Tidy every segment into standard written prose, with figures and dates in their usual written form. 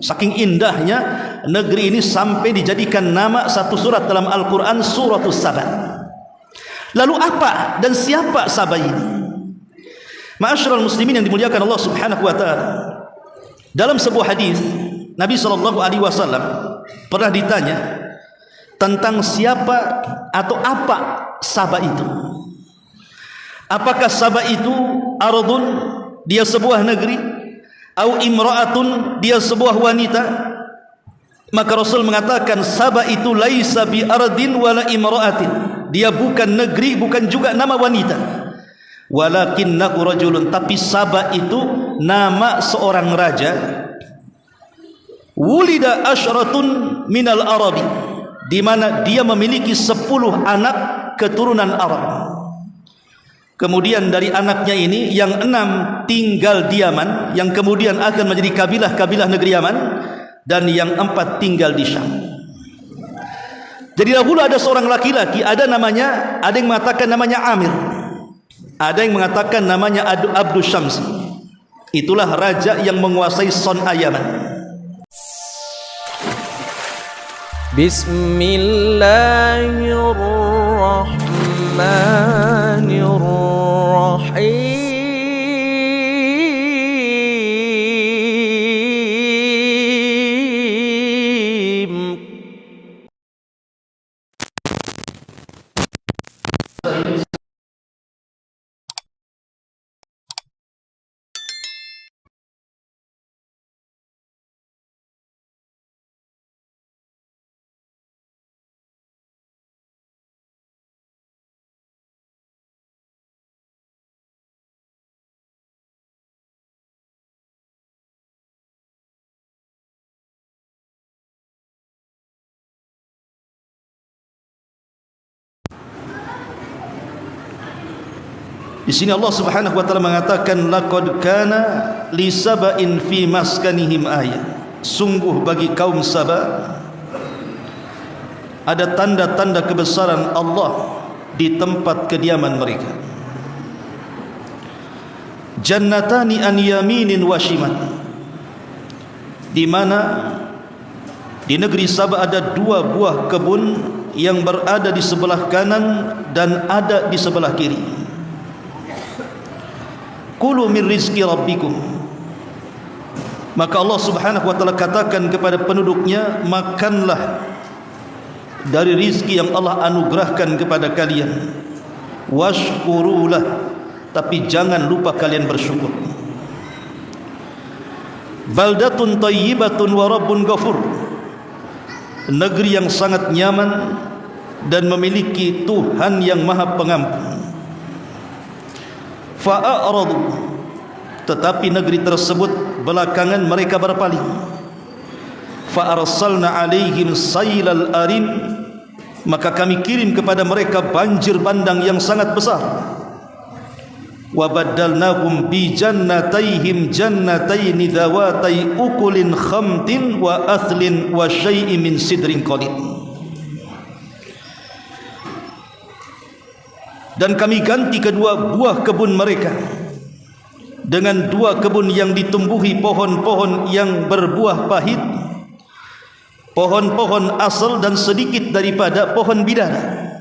Saking indahnya negeri ini sampai dijadikan nama satu surat dalam Al-Quran, Suratus Saba. Lalu apa dan siapa Saba ini? Ma'asyiral muslimin yang dimuliakan Allah Subhanahu wa taala. Dalam sebuah hadis Nabi SAW pernah ditanya tentang siapa atau apa Saba itu. Apakah Saba itu ardun, dia sebuah negeri, au imra'atun, dia sebuah wanita? Maka Rasul mengatakan Saba itu laisa bi ardin wala imra'atin, dia bukan negeri, bukan juga nama wanita. Walakinnahu rajulun, tapi Saba itu nama seorang raja. Wulida asyratun minal arabi, di mana dia memiliki 10 anak keturunan Arab. Kemudian dari anaknya ini yang 6 tinggal di Yaman, yang kemudian akan menjadi kabilah-kabilah negeri Yaman, dan yang 4 tinggal di Syam. Jadi dahulu ada seorang laki-laki, ada yang mengatakan namanya Amir, ada yang mengatakan namanya Abdul Syams. Itulah raja yang menguasai Son'a Yaman. Bismillahirrahmanirrahim. Di sini Allah Subhanahu wa taala mengatakan laqad kana li saba'in fi maskanihim ayah. Sungguh bagi kaum Saba ada tanda-tanda kebesaran Allah di tempat kediaman mereka. Jannatani an yaminin wa shimal, di mana di negeri Saba ada 2 buah kebun yang berada di sebelah kanan dan ada di sebelah kiri. Kulu min rizki rabbikum, maka Allah Subhanahu wa taala katakan kepada penduduknya, makanlah dari rizki yang Allah anugerahkan kepada kalian. Washkurulah, tapi jangan lupa kalian bersyukur. Baldatun tayyibatun wa rabbun ghafur, negeri yang sangat nyaman dan memiliki Tuhan yang Maha Pengampun. Fa'aradu, tetapi negeri tersebut belakangan mereka berpaling. Fa'arsalna alaihim sailal arim, maka kami kirim kepada mereka banjir bandang yang sangat besar. Wa baddalnahum bi jannatayhim jannatayn dhawatai ukulin khamtin wa athlin wa syai'in min sidrin qalil. Dan kami ganti kedua buah kebun mereka dengan 2 kebun yang ditumbuhi pohon-pohon yang berbuah pahit, pohon-pohon asal dan sedikit daripada pohon bidara.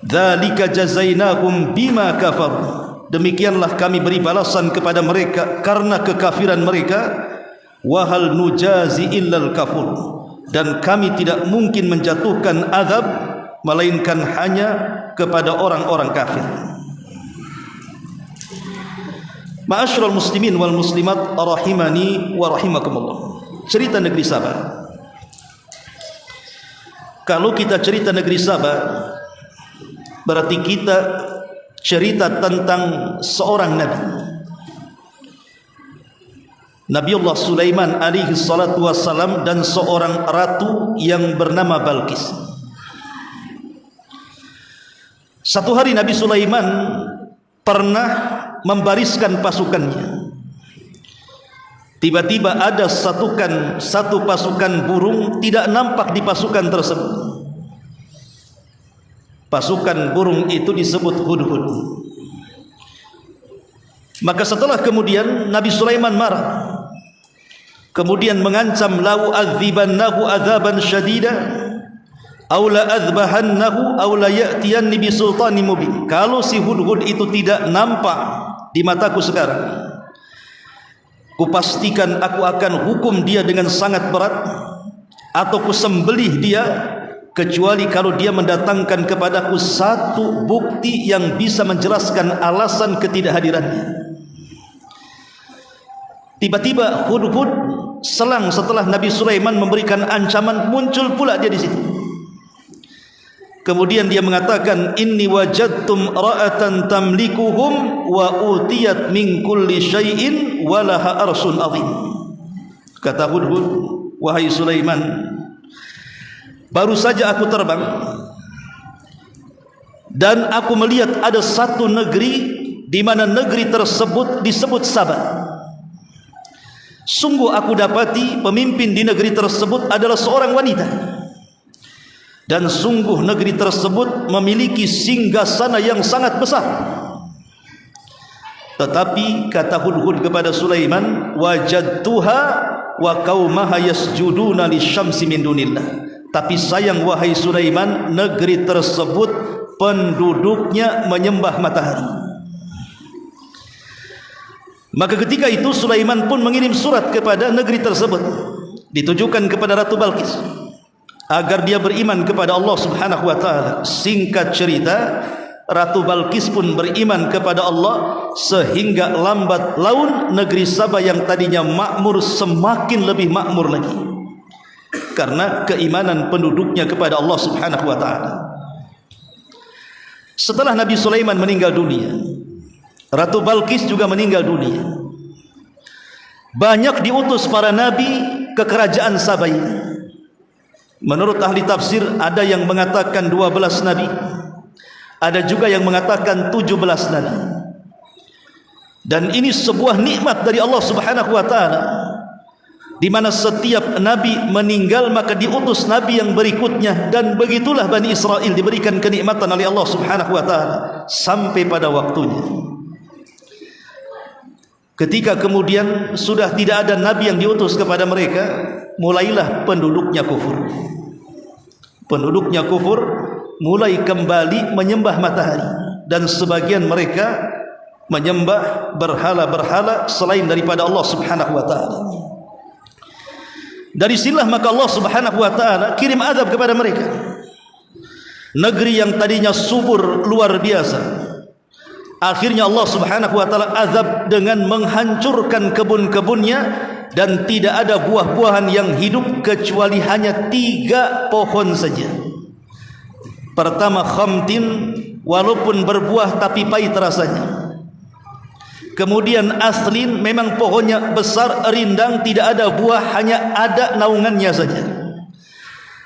Dzalika jazainahum bima kafaru, demikianlah kami beri balasan kepada mereka karena kekafiran mereka. Wa hal nujazi illal kafur, dan kami tidak mungkin menjatuhkan azab melainkan hanya kepada orang-orang kafir. Ma'asyiral muslimin wal muslimat rahimani wa rahimakumullah. Cerita negeri Saba. Kalau kita cerita negeri Saba, berarti kita cerita tentang seorang nabi, Nabiullah Sulaiman alaihi salatu wassalam, dan seorang ratu yang bernama Balqis. Satu hari Nabi Sulaiman pernah membariskan pasukannya. Tiba-tiba ada satu pasukan burung tidak nampak di pasukan tersebut. Pasukan burung itu disebut hudhud. Maka setelah kemudian Nabi Sulaiman marah kemudian mengancam lau adzibannahu adzaban syadida aw la adzbahannahu aw la ya'tiyanni bi sultanin mubin. Kalau si Hudhud itu tidak nampak di mataku sekarang, kupastikan aku akan hukum dia dengan sangat berat, atau kusembelih dia, kecuali kalau dia mendatangkan kepadaku satu bukti yang bisa menjelaskan alasan ketidakhadirannya. Tiba-tiba Hudhud selang setelah Nabi Sulaiman memberikan ancaman, muncul pula dia di situ. Kemudian dia mengatakan, inni wajadtum ra'atan tamlikuhum wa utiyat min kulli syai'in wa laha arsun azim. Kata Hudhud, wahai Sulaiman, baru saja aku terbang dan aku melihat ada satu negeri di mana negeri tersebut disebut Saba. Sungguh aku dapati pemimpin di negeri tersebut adalah seorang wanita. Dan sungguh negeri tersebut memiliki singgasana yang sangat besar. Tetapi kata Hudhud kepada Sulaiman, wajadtuha wa qaumaha yasjuduna lisyamsi min dunillah. Tapi sayang wahai Sulaiman, negeri tersebut penduduknya menyembah matahari. Maka ketika itu Sulaiman pun mengirim surat kepada negeri tersebut, ditujukan kepada Ratu Balqis, agar dia beriman kepada Allah Subhanahu wa taala. Singkat cerita, Ratu Balqis pun beriman kepada Allah, sehingga lambat laun negeri Saba yang tadinya makmur semakin lebih makmur lagi karena keimanan penduduknya kepada Allah Subhanahu wa taala. Setelah Nabi Sulaiman meninggal dunia, Ratu Balqis juga meninggal dunia. Banyak diutus para nabi ke kerajaan Saba ini. Menurut ahli tafsir, ada yang mengatakan 12 nabi, ada juga yang mengatakan 17 nabi. Dan ini sebuah nikmat dari Allah Subhanahu wa taala, di mana setiap nabi meninggal maka diutus nabi yang berikutnya, dan begitulah Bani Israel diberikan kenikmatan oleh Allah Subhanahu wa taala sampai pada waktunya. Ketika kemudian sudah tidak ada nabi yang diutus kepada mereka, mulailah penduduknya kufur. Penduduknya kufur mulai kembali menyembah matahari, dan sebagian mereka menyembah berhala-berhala selain daripada Allah Subhanahu wa taala. Dari sinilah maka Allah Subhanahu wa taala kirim azab kepada mereka. Negeri yang tadinya subur luar biasa, akhirnya Allah Subhanahu wa taala azab dengan menghancurkan kebun-kebunnya, dan tidak ada buah-buahan yang hidup kecuali hanya 3 pohon saja. Pertama khamtin, walaupun berbuah tapi pahit rasanya. Kemudian aslin, memang pohonnya besar, rindang, tidak ada buah, hanya ada naungannya saja.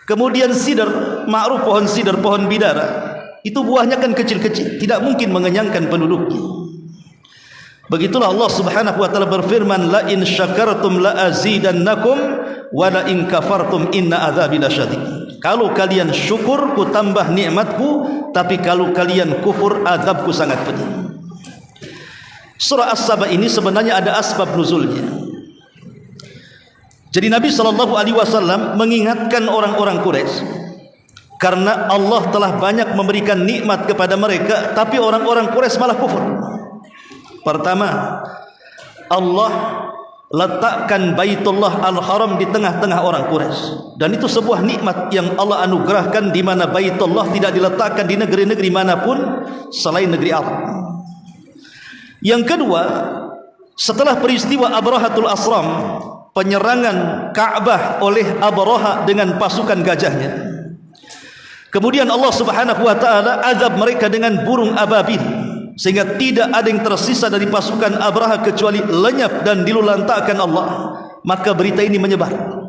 Kemudian sidr, ma'ruf pohon sidr, pohon bidara, itu buahnya kan kecil-kecil, tidak mungkin mengenyangkan penduduknya. Begitulah Allah Subhanahu wa taala berfirman, la in syakartum la azidannakum wa la in kafartum inna adzabi lasyadid. Kalau kalian syukur, ku tambah nikmatku, tapi kalau kalian kufur, azabku sangat pedih. Surah As-Saba ini sebenarnya ada asbab nuzulnya. Jadi Nabi SAW mengingatkan orang-orang Quraisy, karena Allah telah banyak memberikan nikmat kepada mereka, tapi orang-orang Quraisy malah kufur. Pertama, Allah letakkan Baitullah Al-Haram di tengah-tengah orang Quraisy, dan itu sebuah nikmat yang Allah anugerahkan, di mana Baitullah tidak diletakkan di negeri-negeri manapun selain negeri Arab. Yang kedua, setelah peristiwa Abrahatul Asram, penyerangan Ka'bah oleh Abraha dengan pasukan gajahnya, kemudian Allah Subhanahu wa taala azab mereka dengan burung ababil, sehingga tidak ada yang tersisa dari pasukan Abraha kecuali lenyap dan dilulantakkan Allah. Maka berita ini menyebar.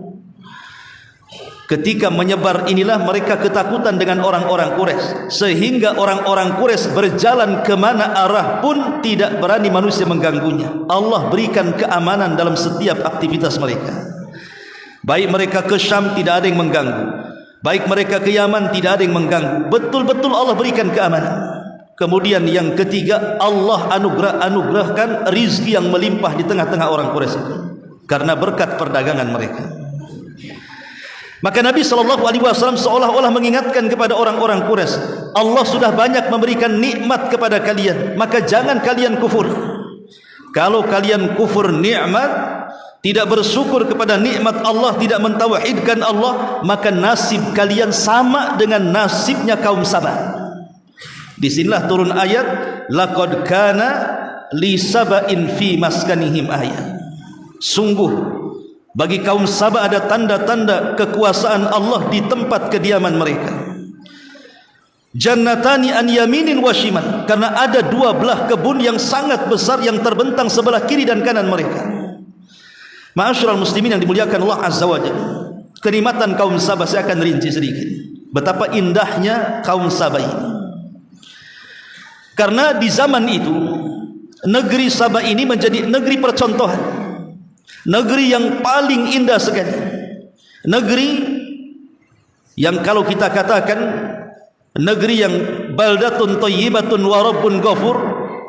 Ketika menyebar inilah mereka ketakutan dengan orang-orang Quraisy, sehingga orang-orang Quraisy berjalan kemana arah pun tidak berani manusia mengganggunya. Allah berikan keamanan dalam setiap aktivitas mereka. Baik mereka ke Syam, tidak ada yang mengganggu. Baik mereka ke Yaman, tidak ada yang mengganggu. Betul-betul Allah berikan keamanan. Kemudian yang ketiga, Allah anugerahkan rizki yang melimpah di tengah-tengah orang Quraisy itu. karena berkat perdagangan mereka. Maka Nabi SAW seolah-olah mengingatkan kepada orang-orang Quraisy, Allah sudah banyak memberikan nikmat kepada kalian, maka jangan kalian kufur. Kalau kalian kufur nikmat, tidak bersyukur kepada nikmat Allah, tidak mentauhidkan Allah, maka nasib kalian sama dengan nasibnya kaum Sabah. Disinilah turun ayat, laqad kana li saba'in fi maskanihim ayat. Sungguh bagi kaum Sabah ada tanda-tanda kekuasaan Allah di tempat kediaman mereka. Jannatani an yaminin wa shimal, karena ada dua belah kebun yang sangat besar yang terbentang sebelah kiri dan kanan mereka. Ma'asyiral muslimin yang dimuliakan Allah Azza wa Jalla, kenikmatan kaum Sabah saya akan rinci sedikit. Betapa indahnya kaum Sabah ini. Karena di zaman itu negeri Sabah ini menjadi negeri percontohan, negeri yang paling indah sekali, negeri yang kalau kita katakan negeri yang baldatun thayyibatun wa rabbun ghafur,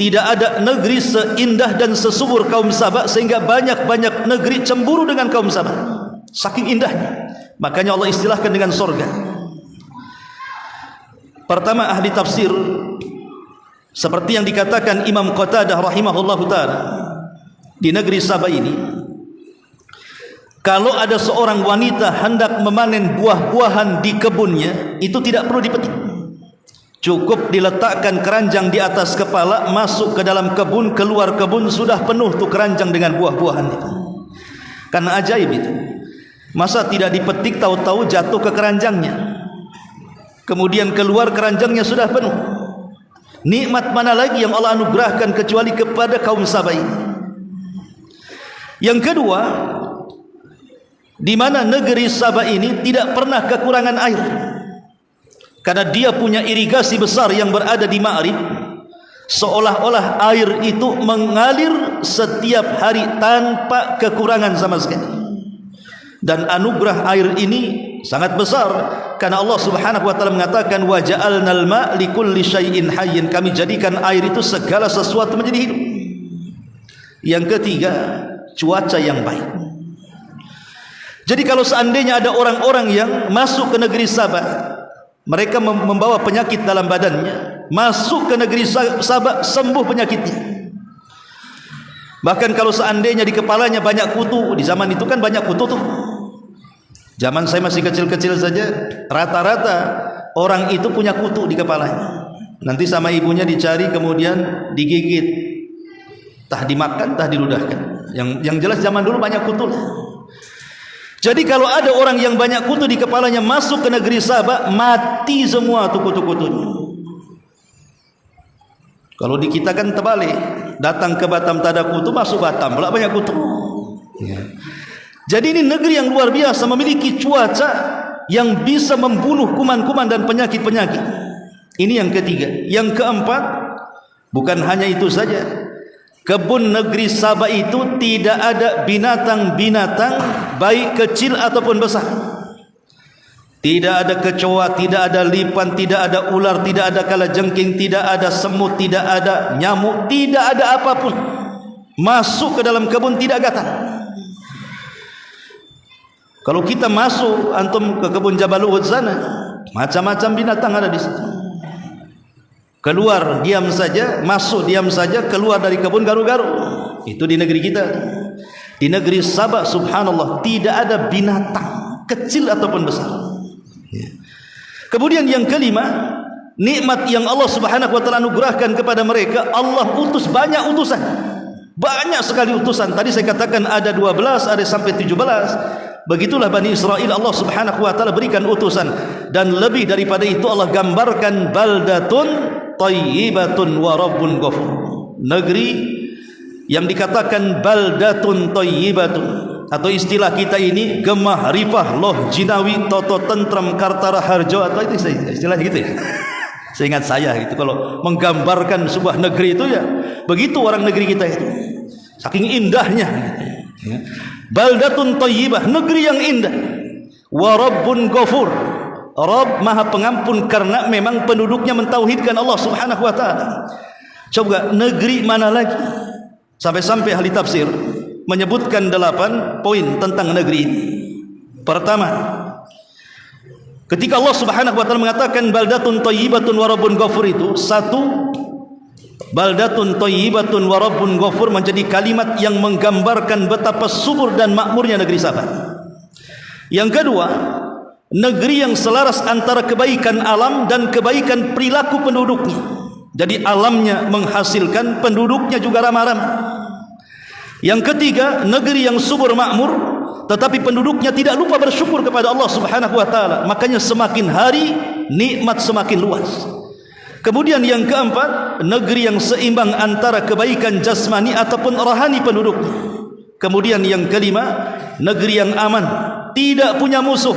tidak ada negeri seindah dan sesubur kaum Sabah sehingga banyak-banyak negeri cemburu dengan kaum Sabah, saking indahnya. Makanya Allah istilahkan dengan surga. Pertama, ahli tafsir seperti yang dikatakan Imam Qatadah rahimahullahu ta'ala, di negeri Sabah ini, kalau ada seorang wanita hendak memanen buah-buahan di kebunnya, itu tidak perlu dipetik, cukup diletakkan keranjang di atas kepala, masuk ke dalam kebun, keluar kebun sudah penuh tuh keranjang dengan buah-buahan itu. Karena ajaib itu. Masa tidak dipetik, tahu-tahu jatuh ke keranjangnya, kemudian keluar keranjangnya sudah penuh. Nikmat mana lagi yang Allah anugerahkan kecuali kepada kaum Sabah ini. Yang kedua, di mana negeri Sabah ini tidak pernah kekurangan air, karena dia punya irigasi besar yang berada di Ma'rib, seolah-olah air itu mengalir setiap hari tanpa kekurangan sama sekali. Dan anugerah air ini sangat besar, karena Allah Subhanahu wa taala mengatakan wa ja'alnal ma' likulli syai'in hayyin, kami jadikan air itu segala sesuatu menjadi hidup. Yang ketiga, cuaca yang baik. Jadi kalau seandainya ada orang-orang yang masuk ke negeri Sabah, mereka membawa penyakit dalam badannya, masuk ke negeri Sabah sembuh penyakitnya. Bahkan kalau seandainya di kepalanya banyak kutu, di zaman itu kan banyak kutu tuh. Zaman saya masih kecil-kecil saja, rata-rata orang itu punya kutu di kepalanya. Nanti sama ibunya dicari, kemudian digigit, tah dimakan, tah diludahkan. Yang jelas zaman dulu banyak kutu. Jadi kalau ada orang yang banyak kutu di kepalanya masuk ke negeri Sabah, mati semua tuh kutu-kutunya. Kalau di kita kan terbalik, datang ke Batam tak ada kutu, masuk Batam pula banyak kutu. Ya. Jadi ini negeri yang luar biasa, memiliki cuaca yang bisa membunuh kuman-kuman dan penyakit-penyakit. Ini yang ketiga. Yang keempat, bukan hanya itu saja, kebun negeri Sabah itu tidak ada binatang-binatang baik kecil ataupun besar. Tidak ada kecoa, tidak ada lipan, tidak ada ular, tidak ada kalajengking, tidak ada semut, tidak ada nyamuk, tidak ada apapun masuk ke dalam kebun tidak gatal. Kalau kita masuk antum ke kebun Jabal Uhud sana, macam-macam binatang ada di situ. Keluar diam saja, masuk diam saja, keluar dari kebun garu-garu. Itu di negeri kita. Di negeri Sabah subhanallah tidak ada binatang kecil ataupun besar. Kemudian yang kelima, nikmat yang Allah Subhanahu wa taala anugerahkan kepada mereka, Allah utus banyak utusan. Banyak sekali utusan. Tadi saya katakan ada 12, ada sampai 17. Begitulah Bani Israel, Allah Subhanahu wa taala berikan utusan, dan lebih daripada itu Allah gambarkan baldatun thayyibatun wa rabbun ghafur. Negeri yang dikatakan baldatun thayyibatun, atau istilah kita ini gemah rifah loh jinawi toto tentrem kartara harjo, atau itu istilah gitu ya. Seingat saya itu kalau menggambarkan sebuah negeri itu ya begitu orang negeri kita itu, saking indahnya ya. Baldatun thayyibah, negeri yang indah. Wa rabbun ghafur, Rabb maha pengampun, karena memang penduduknya mentauhidkan Allah Subhanahu wa taala. Coba negeri mana lagi? Sampai-sampai ahli tafsir menyebutkan 8 poin tentang negeri ini. Pertama, ketika Allah Subhanahu wa taala mengatakan baldatun thayyibatun wa rabbun ghafur, itu satu, baldatun thayyibatun wa rabbun ghafur menjadi kalimat yang menggambarkan betapa subur dan makmurnya negeri Sabah. Yang kedua, negeri yang selaras antara kebaikan alam dan kebaikan perilaku penduduknya. Jadi alamnya menghasilkan, penduduknya juga ramah-ramah. Yang ketiga, negeri yang subur makmur, tetapi penduduknya tidak lupa bersyukur kepada Allah Subhanahu wa taala. Makanya semakin hari nikmat semakin luas. Kemudian yang keempat, negeri yang seimbang antara kebaikan jasmani ataupun rohani penduduknya. Kemudian yang kelima, negeri yang aman, tidak punya musuh,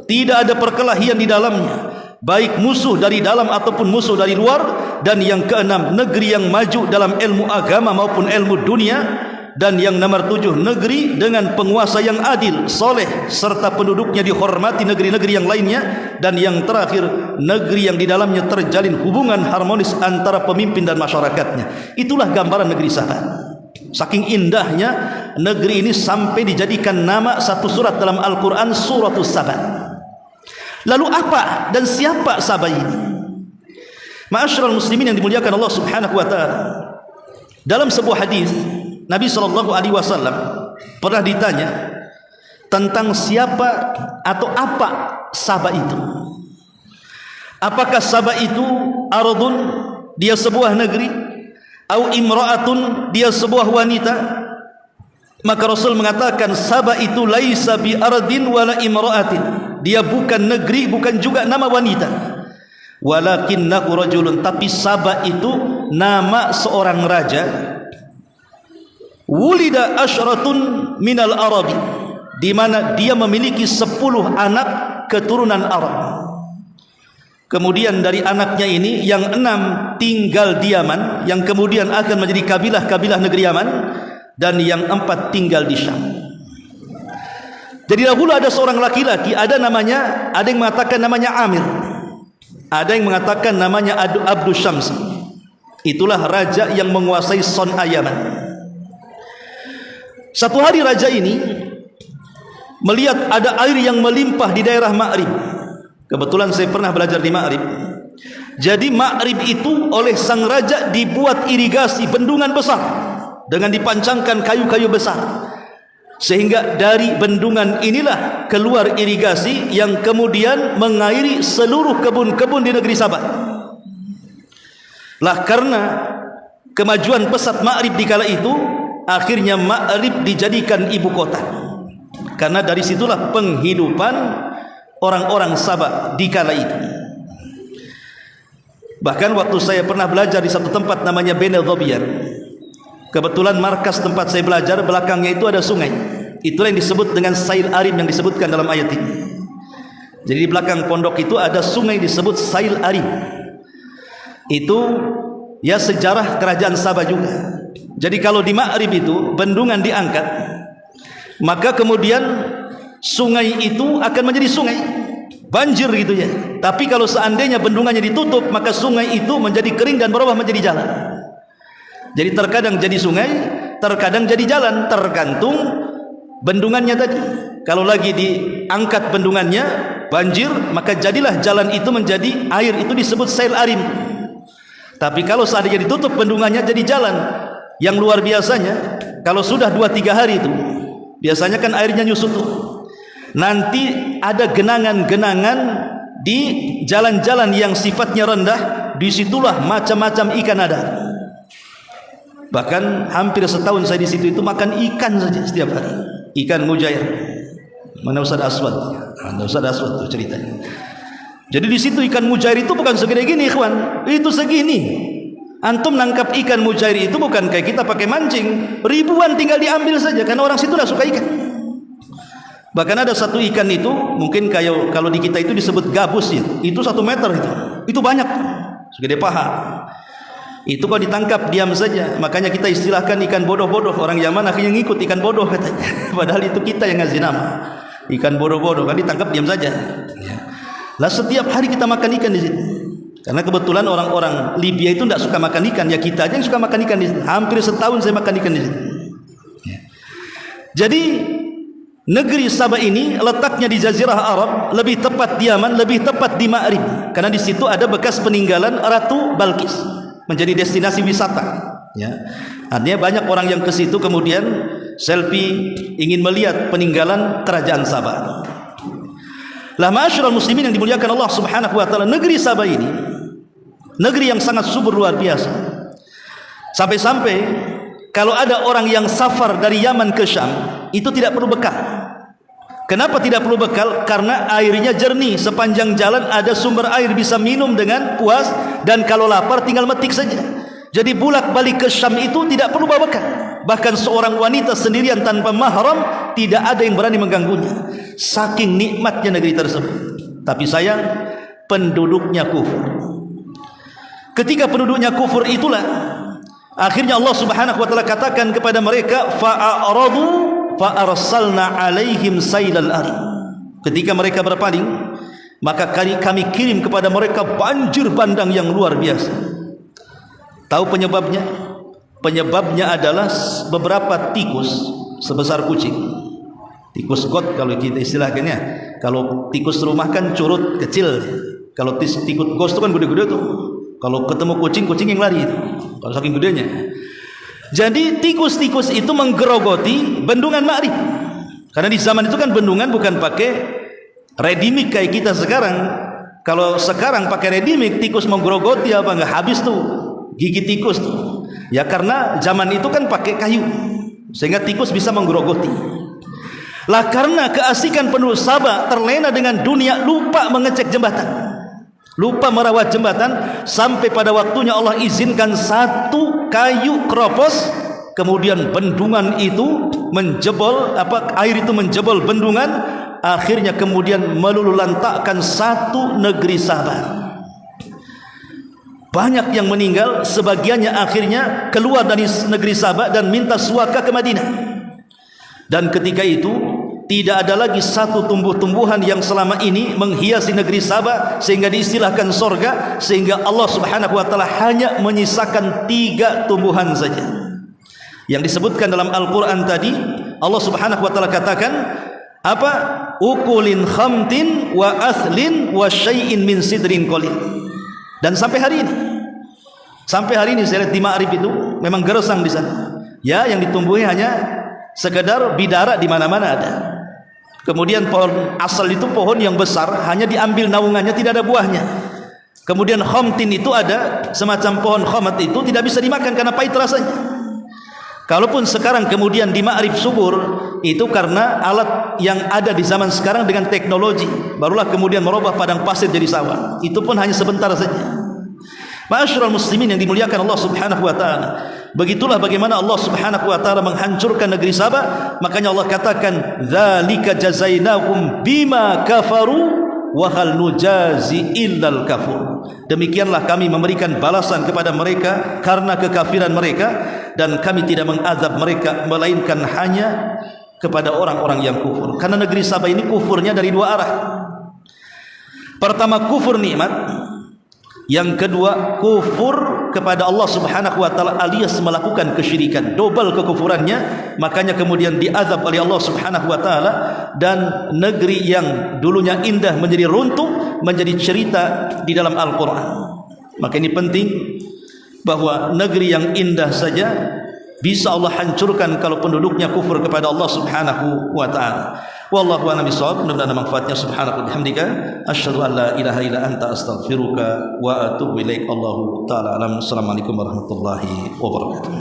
tidak ada perkelahian di dalamnya, baik musuh dari dalam ataupun musuh dari luar. Dan yang keenam, negeri yang maju dalam ilmu agama maupun ilmu dunia. Dan yang nomor 7, negeri dengan penguasa yang adil, soleh, serta penduduknya dihormati negeri-negeri yang lainnya. Dan yang terakhir, negeri yang di dalamnya terjalin hubungan harmonis antara pemimpin dan masyarakatnya. Itulah gambaran negeri Sabah. Saking indahnya negeri ini sampai dijadikan nama satu surat dalam Al-Quran, Suratul Sabah. Lalu apa dan siapa Sabah ini? Ma'asyiral muslimin yang dimuliakan Allah Subhanahu wa taala, dalam sebuah hadis Nabi SAW pernah ditanya tentang siapa atau apa Sabah itu. Apakah Sabah itu ardun, dia sebuah negeri, atau imra'atun, dia sebuah wanita? Maka Rasul mengatakan Sabah itu laisa bi ardin wala imra'atin, dia bukan negeri, bukan juga nama wanita. Walakinnahu rajulun, tapi Sabah itu nama seorang raja. Wulida asyratun minal arabi, di mana dia memiliki 10 anak keturunan Arab. Kemudian dari anaknya ini yang 6 tinggal di Yaman, yang kemudian akan menjadi kabilah-kabilah negeri Yaman, dan yang 4 tinggal di Syam. Jadi dahulu ada seorang laki-laki, ada yang mengatakan namanya Amir, ada yang mengatakan namanya Abdul Syams. Itulah raja yang menguasai Son'a Yaman. Satu hari raja ini melihat ada air yang melimpah di daerah Ma'rib. Kebetulan saya pernah belajar di Ma'rib. Jadi Ma'rib itu oleh sang raja dibuat irigasi, bendungan besar dengan dipancangkan kayu-kayu besar, sehingga dari bendungan inilah keluar irigasi yang kemudian mengairi seluruh kebun-kebun di negeri Sabah. Lah karena kemajuan pesat Ma'rib di kala itu, akhirnya Ma'rib dijadikan ibu kota. Karena dari situlah penghidupan orang-orang Sabah di kala itu. Bahkan waktu saya pernah belajar di satu tempat namanya Bene Dhobian, kebetulan markas tempat saya belajar belakangnya itu ada sungai. Itulah yang disebut dengan Sail Arim yang disebutkan dalam ayat ini. Jadi di belakang pondok itu ada sungai disebut Sail Arim. Itu ya sejarah kerajaan Sabah juga. Jadi kalau di Ma'rib itu bendungan diangkat, maka kemudian sungai itu akan menjadi sungai, banjir gitu ya. Tapi kalau seandainya bendungannya ditutup, maka sungai itu menjadi kering dan berubah menjadi jalan. Jadi terkadang jadi sungai, terkadang jadi jalan, tergantung bendungannya tadi. Kalau lagi diangkat bendungannya, banjir, maka jadilah jalan itu menjadi air, itu disebut Sail Arim. Tapi kalau seandainya ditutup bendungannya, jadi jalan. Yang luar biasanya, kalau sudah 2-3 hari itu, biasanya kan airnya nyusut tuh. Nanti ada genangan-genangan di jalan-jalan yang sifatnya rendah, disitulah macam-macam ikan ada. Bahkan hampir setahun saya di situ itu makan ikan saja setiap hari, ikan mujair. Mana Ustaz Aswad? Mana Ustaz Aswad tuh ceritanya. Jadi di situ ikan mujair itu bukan segede gini, ikhwan, itu segini. Antum nangkap ikan mujair itu bukan kayak kita pakai mancing, ribuan tinggal diambil saja karena orang situ dah suka ikan. Bahkan ada satu ikan itu mungkin kayak kalau di kita itu disebut gabus ya, itu 1 meter itu banyak, segede paha. Itu kalau ditangkap diam saja, makanya kita istilahkan ikan bodoh-bodoh. Orang Yaman akhirnya ngikut ikan bodoh katanya. Padahal itu kita yang ngasih nama ikan bodoh-bodoh, kan ditangkap diam saja. Lah setiap hari kita makan ikan di situ. Karena kebetulan orang-orang Libya itu tidak suka makan ikan, ya kita aja yang suka makan ikan di situ. Hampir setahun saya makan ikan di situ. Jadi negeri Sabah ini letaknya di Jazirah Arab, lebih tepat di Yaman, lebih tepat di Ma'rib, karena di situ ada bekas peninggalan Ratu Balkis, menjadi destinasi wisata. Ya, artinya banyak orang yang ke situ kemudian selfie ingin melihat peninggalan kerajaan Sabah. Lah ma'asyiral muslimin yang dimuliakan Allah Subhanahu wa taala, negeri Sabah ini negeri yang sangat subur luar biasa. Sampai-sampai kalau ada orang yang safar dari Yaman ke Syam, itu tidak perlu bekal. Kenapa tidak perlu bekal? Karena airnya jernih, sepanjang jalan ada sumber air bisa minum dengan puas, dan kalau lapar tinggal metik saja. Jadi bolak-balik ke Syam itu tidak perlu bawa bekal. Bahkan seorang wanita sendirian tanpa mahram tidak ada yang berani mengganggunya. Saking nikmatnya negeri tersebut. Tapi sayang, penduduknya kufur. Ketika penduduknya kufur itulah akhirnya Allah Subhanahu wa taala katakan kepada mereka, fa'aradu fa'arsalna 'alaihim sailal arim. Ketika mereka berpaling, maka kami kirim kepada mereka banjir bandang yang luar biasa. Tahu penyebabnya? Penyebabnya adalah beberapa tikus sebesar kucing. Tikus got kalau kita istilahkannya. Kalau tikus rumah kan curut kecil. Kalau tikus gos itu kan gede-gede tuh. Kalau ketemu kucing yang lari itu. Kalau saking gedenya. Jadi tikus-tikus itu menggerogoti bendungan Ma'rib. Karena di zaman itu kan bendungan bukan pakai ready mix kayak kita sekarang. Kalau sekarang pakai ready mix, tikus menggerogoti apa enggak habis tuh gigi tikus tuh. Ya karena zaman itu kan pakai kayu, sehingga tikus bisa menggerogoti. Lah karena keasikan penduduk Sabah terlena dengan dunia, lupa mengecek jembatan, lupa merawat jembatan, sampai pada waktunya Allah izinkan satu kayu keropos, kemudian bendungan itu menjebol, air itu menjebol bendungan, akhirnya kemudian melululantakkan satu negeri Sabah. Banyak yang meninggal, sebagiannya akhirnya keluar dari negeri Sabah dan minta suaka ke Madinah. Dan ketika itu tidak ada lagi satu tumbuh-tumbuhan yang selama ini menghiasi negeri Sabah sehingga diistilahkan sorga, sehingga Allah Subhanahu wa taala hanya menyisakan 3 tumbuhan saja. Yang disebutkan dalam Al-Qur'an tadi, Allah Subhanahu wa taala katakan apa? Ukulin khamtin wa athlin wa syai'in min sidrin qalil. Dan sampai hari ini saya lihat di Ma'rib itu memang gersang di sana. Ya, yang ditumbuhi hanya sekedar bidara, di mana-mana ada. Kemudian pohon asal itu pohon yang besar, hanya diambil naungannya, tidak ada buahnya. Kemudian khamtin itu ada semacam pohon khamat, itu tidak bisa dimakan karena pahit rasanya. Kalaupun sekarang kemudian di Ma'rib subur, itu karena alat yang ada di zaman sekarang dengan teknologi, barulah kemudian merubah padang pasir jadi sawah. Itu pun hanya sebentar saja. Ma'asyiral muslimin yang dimuliakan Allah Subhanahu wa taala, begitulah bagaimana Allah Subhanahu wa taala menghancurkan negeri Sabah. Makanya Allah katakan, dzalika jazainahum bima kafaru wa hal nujazi illal kafur. Demikianlah kami memberikan balasan kepada mereka karena kekafiran mereka, dan kami tidak mengazab mereka melainkan hanya kepada orang-orang yang kufur. Karena negeri Sabah ini kufurnya dari 2 arah. Pertama, kufur nikmat. Yang kedua, kufur kepada Allah Subhanahu wa taala alias melakukan kesyirikan, double kekufurannya. Makanya kemudian diazab oleh Allah Subhanahu wa taala, dan negeri yang dulunya indah menjadi runtuh, menjadi cerita di dalam Al-Qur'an. Maka ini penting, bahwa negeri yang indah saja bisa Allah hancurkan kalau penduduknya kufur kepada Allah Subhanahu wa taala. Wallahu a'lam bishawab. Mudah-mudahan ada manfaatnya. Subhanaka wa bihamdika asyhadu an la ilaha illa anta astaghfiruka wa atubu ilaik. Allahu taala alam. Assalamualaikum warahmatullahi wabarakatuh.